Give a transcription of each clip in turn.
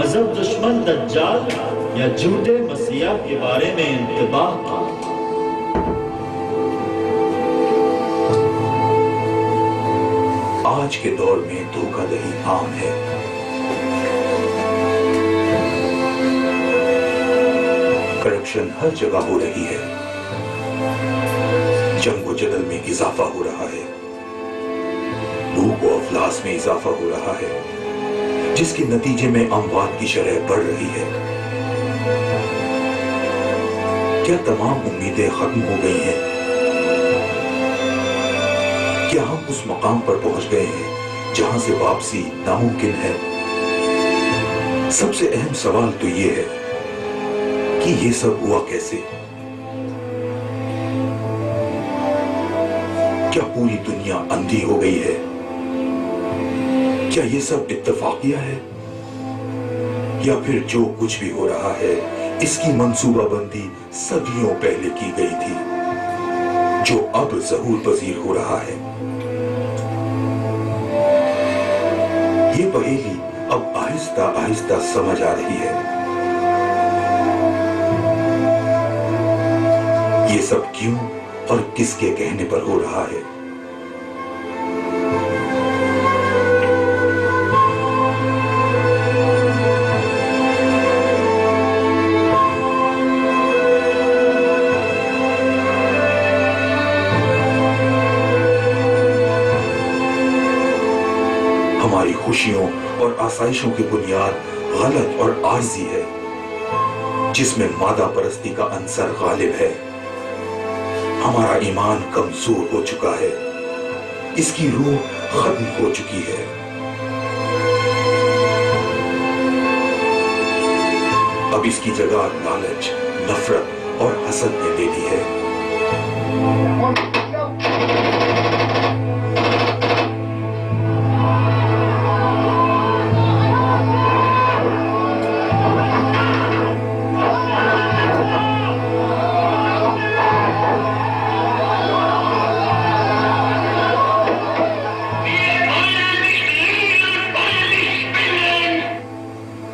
مذہب دشمن دجال یا جھوٹے مسیح کے بارے میں انتباہ کی۔ آج کے دور میں دھوکہ دہی عام ہے۔ کرپشن ہر جگہ ہو رہی ہے، جنگ و جدل میں اضافہ ہو رہا ہے، بھوک و افلاس میں اضافہ ہو رہا ہے، جس کے نتیجے میں اموات کی شرح بڑھ رہی ہے۔ کیا تمام امیدیں ختم ہو گئی ہیں؟ کیا ہم اس مقام پر پہنچ گئے ہیں جہاں سے واپسی ناممکن ہے؟ سب سے اہم سوال تو یہ ہے کہ یہ سب ہوا کیسے؟ کیا پوری دنیا اندھی ہو گئی ہے؟ کیا یہ سب اتفاقیہ ہے؟ یا پھر جو کچھ بھی ہو رہا ہے اس کی منصوبہ بندی صدیوں پہلے کی گئی تھی، جو اب ظہور پذیر ہو رہا ہے؟ یہ پہیلی اب آہستہ آہستہ سمجھ آ رہی ہے۔ یہ سب کیوں اور کس کے کہنے پر ہو رہا ہے؟ ہماری خوشیوں اور آسائشوں کی بنیاد غلط اور عارضی ہے، جس میں مادہ پرستی کا عنصر غالب ہے۔ ہمارا ایمان کمزور ہو چکا ہے، اس کی روح ختم ہو چکی ہے۔ اب اس کی جگہ لالچ، نفرت اور حسد نے لے لی ہے۔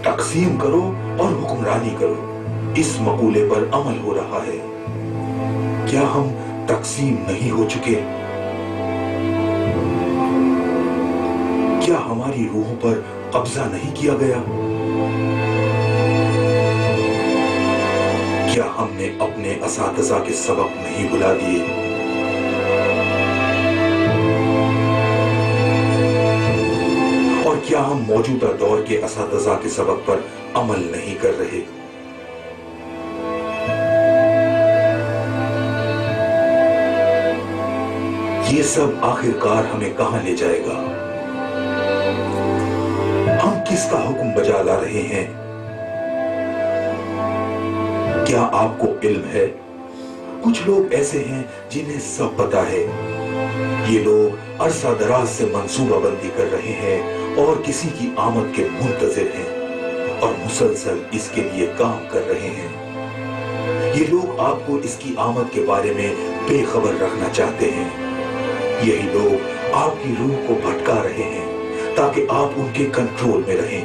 تقسیم کرو اور حکمرانی کرو، اس مقولے پر عمل ہو رہا ہے۔ کیا ہم تقسیم نہیں ہو چکے؟ کیا ہماری روحوں پر قبضہ نہیں کیا گیا؟ کیا ہم نے اپنے اساتذہ کے سبق نہیں بھلا دیے؟ اور کیا ہم موجودہ دور کے اساتذہ کے سبق پر عمل نہیں کر رہے؟ یہ سب آخرکار ہمیں کہاں لے جائے گا؟ ہم کس کا حکم بجا لا رہے ہیں؟ کیا آپ کو علم ہے؟ کچھ لوگ ایسے ہیں جنہیں سب پتا ہے۔ یہ لوگ عرصہ دراز سے منصوبہ بندی کر رہے ہیں اور کسی کی آمد کے منتظر ہیں اور مسلسل اس کے لیے کام کر رہے ہیں۔ یہ لوگ آپ کو اس کی آمد کے بارے میں بے خبر رکھنا چاہتے ہیں۔ یہی لوگ آپ کی روح کو بھٹکا رہے ہیں تاکہ آپ ان کے کنٹرول میں رہیں۔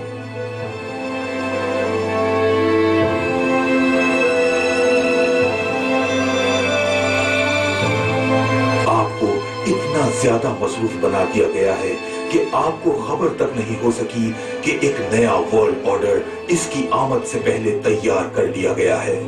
آپ کو اتنا زیادہ مصروف بنا دیا گیا ہے کہ آپ کو خبر تک نہیں ہو سکی کہ ایک نیا ورلڈ آرڈر اس کی آمد سے پہلے تیار کر لیا گیا ہے۔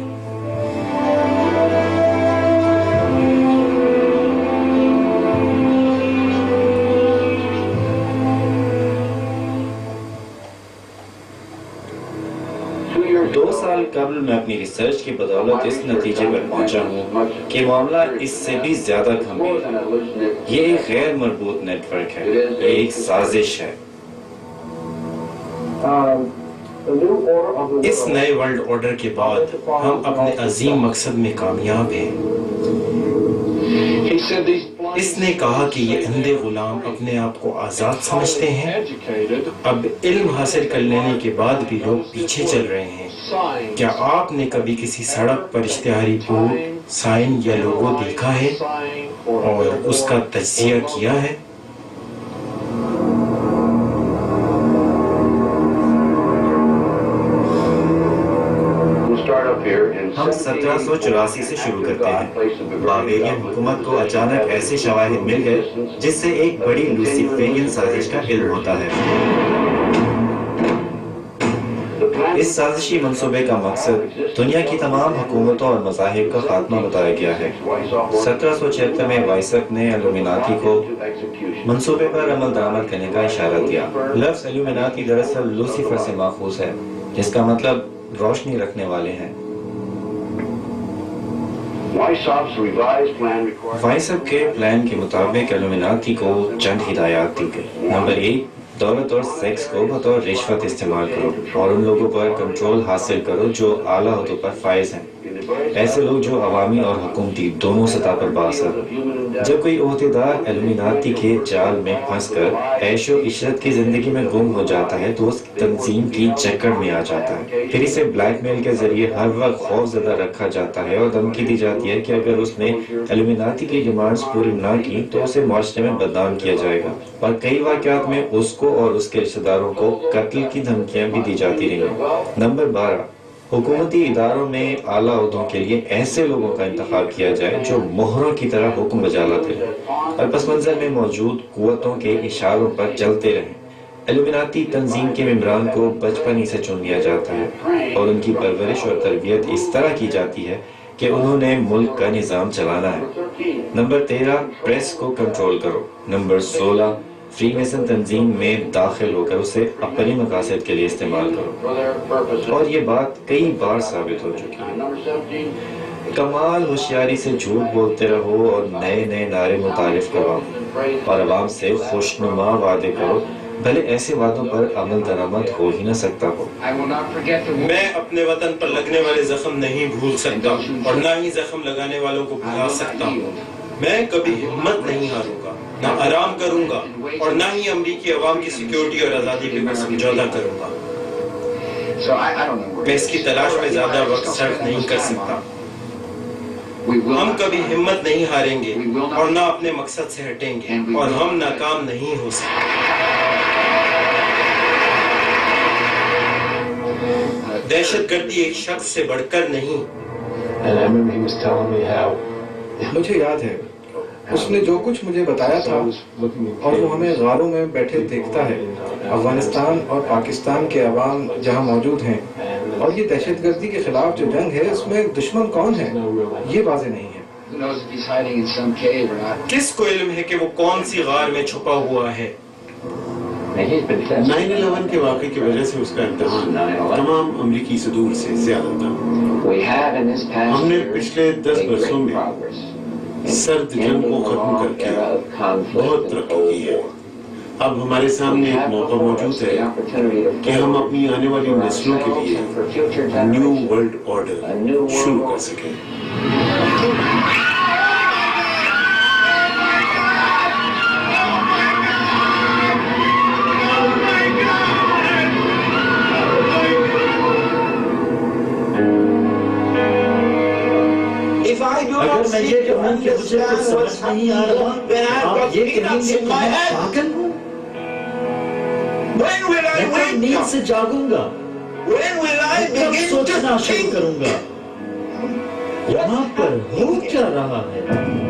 دو سال قبل میں اپنی ریسرچ کی بدولت اس نتیجے پر پہنچا ہوں کہ معاملہ اس سے بھی زیادہ گھمیر ہے۔ یہ ایک غیر مربوط نیٹ ورک ہے، یہ ایک سازش ہے۔ اس نئے ورلڈ آرڈر کے بعد ہم اپنے عظیم مقصد میں کامیاب ہیں۔ اس نے کہا کہ یہ اندھے غلام اپنے آپ کو آزاد سمجھتے ہیں۔ اب علم حاصل کر لینے کے بعد بھی لوگ پیچھے چل رہے ہیں۔ کیا آپ نے کبھی کسی سڑک پر اشتہاری بورڈ، سائن یا لوگو دیکھا ہے اور اس کا تجزیہ کیا ہے؟ ہم 1784 سے شروع کرتے ہیں۔ بابیلین حکومت کو اچانک ایسے شواہد مل گئے جس سے ایک بڑی لوسیفرین سازش کا علم ہوتا ہے۔ اس سازشی منصوبے کا مقصد دنیا کی تمام حکومتوں اور مذاہب کا خاتمہ بتایا گیا ہے۔ 1776 میں وائسک نے ایلومیناتی کو منصوبے پر عمل درآمد کرنے کا اشارہ دیا۔ لفظ ایلومیناتی دراصل لوسیفر سے ماخوذ ہے، جس کا مطلب روشنی رکھنے والے ہیں۔ وائسک کے پلان کے مطابق ایلومیناتی کو چند ہدایات دی گئی۔ نمبر 1، دولت اور سیکس کو بطور رشوت استعمال کرو اور ان لوگوں پر کنٹرول حاصل کرو جو اعلیٰ عہدوں پر فائز ہیں، ایسے لوگ جو عوامی اور حکومتی دونوں سطح پر بااثر ہو۔ جب کوئی عہدیدار ایلومیناتی کے جال میں پھنس کر عیش و عشرت کی زندگی میں گم ہو جاتا ہے تو اس تنظیم کی جکڑ میں آ جاتا ہے، پھر اسے بلیک میل کے ذریعے ہر وقت خوف زدہ رکھا جاتا ہے اور دھمکی دی جاتی ہے کہ اگر اس نے ایلومیناتی کی ڈیمانڈز پوری نہ کی تو اسے معاشرے میں بدنام کیا جائے گا، اور کئی واقعات میں اس کو اور اس کے رشتہ داروں کو قتل کی دھمکیاں بھی دی جاتی رہیں۔ نمبر 12، حکومتی اداروں میں اعلیٰ عہدوں کے لیے ایسے لوگوں کا انتخاب کیا جائے جو مہروں کی طرح حکم بجا لاتے رہیں اور پس منظر میں موجود قوتوں کے اشاروں پر چلتے رہیں۔ ایلومیناتی تنظیم کے ممبران کو بچپن ہی سے چن لیا جاتا ہے اور ان کی پرورش اور تربیت اس طرح کی جاتی ہے کہ انہوں نے ملک کا نظام چلانا ہے۔ نمبر 13، پریس کو کنٹرول کرو۔ نمبر 16، فری میسن تنظیم میں داخل ہو کر اسے اپنے مقاصد کے لیے استعمال کرو، اور یہ بات کئی بار ثابت ہو چکی ہے۔ کمال ہوشیاری سے جھوٹ بولتے رہو اور نئے نئے نعرے متعارف کرواؤ اور عوام سے خوشنما وعدے کرو، بھلے ایسے وعدوں پر عمل درآمد ہو ہی نہ سکتا ہو۔ میں اپنے وطن پر لگنے والے زخم نہیں بھول سکتا اور نہ ہی زخم لگانے والوں کو بھلا سکتا ہوں۔ میں کبھی ہمت نہیں ہاروں گا، نہ آرام کروں گا اور نہ ہی امریکی عوام کی سیکیورٹی اور آزادی پہ سمجھوتا کروں گا۔ میں اس کی تلاش میں زیادہ وقت صرف نہیں کر سکتا۔ ہم کبھی ہمت نہیں ہاریں گے اور نہ اپنے مقصد سے ہٹیں گے، اور ہم ناکام نہیں ہو سکتے۔ دہشت گردی ایک شخص سے بڑھ کر نہیں۔ مجھے یاد ہے اس نے جو کچھ مجھے بتایا تھا، اور وہ ہمیں غاروں میں بیٹھے دیکھتا ہے، افغانستان اور پاکستان کے عوام جہاں موجود ہیں، اور یہ دہشت گردی کے خلاف جو جنگ ہے اس میں دشمن کون ہے یہ واضح نہیں ہے۔ کس کو علم ہے کہ وہ کون سی غار میں چھپا ہوا ہے؟ 9/11 کے واقعے کی وجہ سے اس کا امتحان تمام امریکی صدور سے زیادہ تھا۔ ہم نے پچھلے 10 برسوں میں سرد جنگ کو ختم کر کے بہت ترقی کی ہے۔ اب ہمارے سامنے ایک موقع موجود ہے کہ ہم اپنی آنے والی نسلوں کے لیے نیو ورلڈ آرڈر شروع کر سکیں۔ اگر میں یہ کہوں کہ مجھے کچھ سمجھ نہیں آ رہا، آپ یہ کہیں گے کہ میں پاگل ہوں؟ میں کب نیند سے جاگوں گا؟ میں کب سوچنا شروع کروں گا؟ یہاں پر ہو کیا رہا ہے؟